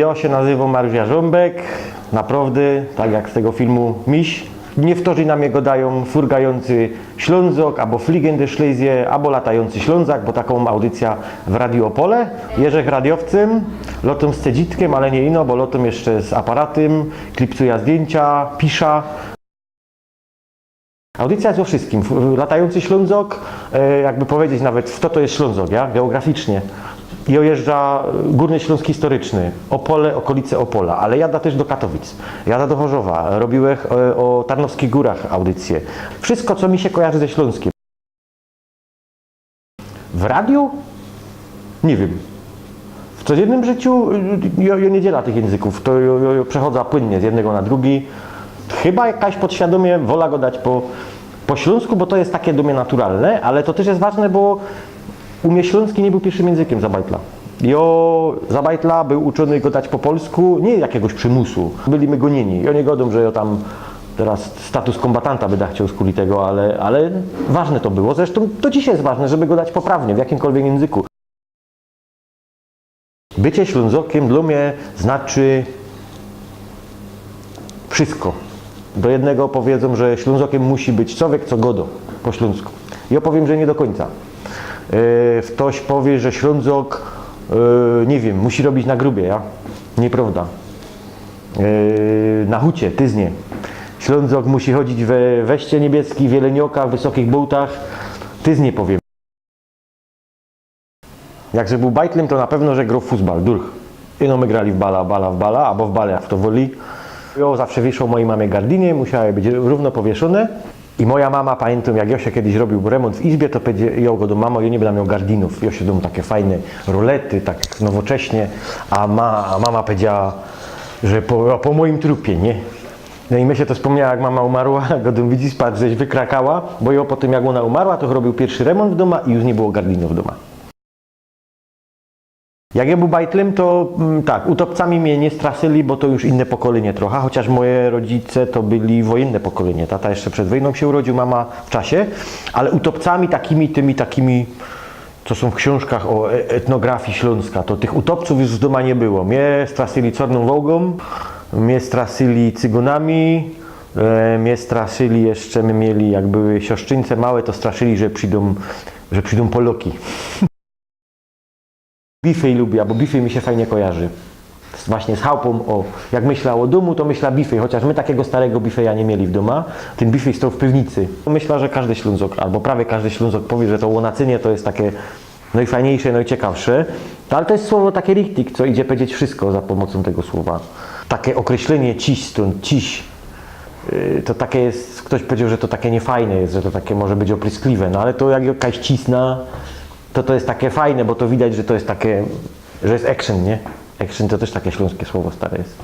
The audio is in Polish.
Ja się nazywam Mariusz Jarząbek, naprawdę, tak jak z tego filmu Miś. Nie wtórzy nam jego dają furgający Ślązok, albo Fliegende Schlesien, albo latający Ślązak, bo taką audycja w Radiu Opole. Jeżdżę radiowcem, lotem z cedzitkiem, ale nie ino, bo lotem jeszcze z aparatem, klipsuję zdjęcia, pisza. Audycja jest o wszystkim. Latający Ślązok, jakby powiedzieć nawet, w to jest Ślązok, ja? Geograficznie. I ojeżdża Górny Śląsk historyczny, Opole, okolice Opola, ale jada też do Katowic, jada do Chorzowa, robiłem o Tarnowskich Górach audycję. Wszystko, co mi się kojarzy ze Śląskiem. W radiu? Nie wiem. W codziennym życiu ja nie dzielę tych języków, to ja przechodzę płynnie z jednego na drugi. Chyba jakaś podświadomie wola go dać po śląsku, bo to jest takie do mnie naturalne, ale to też jest ważne, bo u mnie śląski nie był pierwszym językiem Zabajtla. Zabajtla był uczony go dać po polsku, nie jakiegoś przymusu. Byliśmy gonieni. Ja nie godzę, że ja tam teraz status kombatanta by chciał skuli tego, ale ważne to było. Zresztą to dzisiaj jest ważne, żeby go dać poprawnie, w jakimkolwiek języku. Bycie Ślązokiem dla mnie znaczy wszystko. Do jednego powiedzą, że Ślązokiem musi być człowiek, co godo po śląsku. Ja powiem, że nie do końca. Ktoś powie, że Ślązok, nie wiem, musi robić na grubie, ja? Nieprawda. Na hucie, tyznie. Ślązok musi chodzić we weście niebieskich, w jeleniokach, w wysokich bułtach. Tyznie powiem. Jakże był bajtlem, to na pewno, że grał w futbal, durch. Ino my grali w bala, albo w bale, jak to woli. Ja zawsze wieszał mojej mamie gardinie, musiały być równo powieszone. I moja mama, pamiętam, jak Josia kiedyś robił remont w izbie, to powiedział go do mamo, ja nie będę miał gardinów. Josia dom takie fajne rolety, tak nowocześnie, a mama powiedziała, że po moim trupie, nie? No i myślę, to wspomniała, jak mama umarła, go dom widzi, patrz, żeś wykrakała, bo ja po tym, jak ona umarła, to robił pierwszy remont w domu i już nie było gardinów w domu. Jak ja był bajtlem, to tak, utopcami mnie nie straszyli, bo to już inne pokolenie trochę, chociaż moje rodzice to byli wojenne pokolenie. Tata jeszcze przed wojną się urodził, mama w czasie, ale utopcami takimi, co są w książkach o etnografii śląska, to tych utopców już z doma nie było. Mnie straszyli czarną wołgą, mnie straszyli cygonami, mnie straszyli jeszcze, my mieli, jak były siostrzyńce małe, to straszyli, że przyjdą Poloki. Bifej lubię, bo bifej mi się fajnie kojarzy. Właśnie z chałupą, jak myślę o domu, to myślę bifej, chociaż my takiego starego bifeja nie mieli w domu. Ten bifej stał w piwnicy. Myślę, że każdy Ślązok, albo prawie każdy Ślązok powie, że to łonacynie to jest takie najfajniejsze, najciekawsze. Ale to jest słowo takie richtig, co idzie powiedzieć wszystko za pomocą tego słowa. Takie określenie ciś stąd, ciś. To takie jest, ktoś powiedział, że to takie niefajne jest, że to takie może być opryskliwe, no ale to jak jakaś cisna, to jest takie fajne, bo to widać, że to jest takie, że jest action, nie? Action to też takie śląskie słowo stare jest.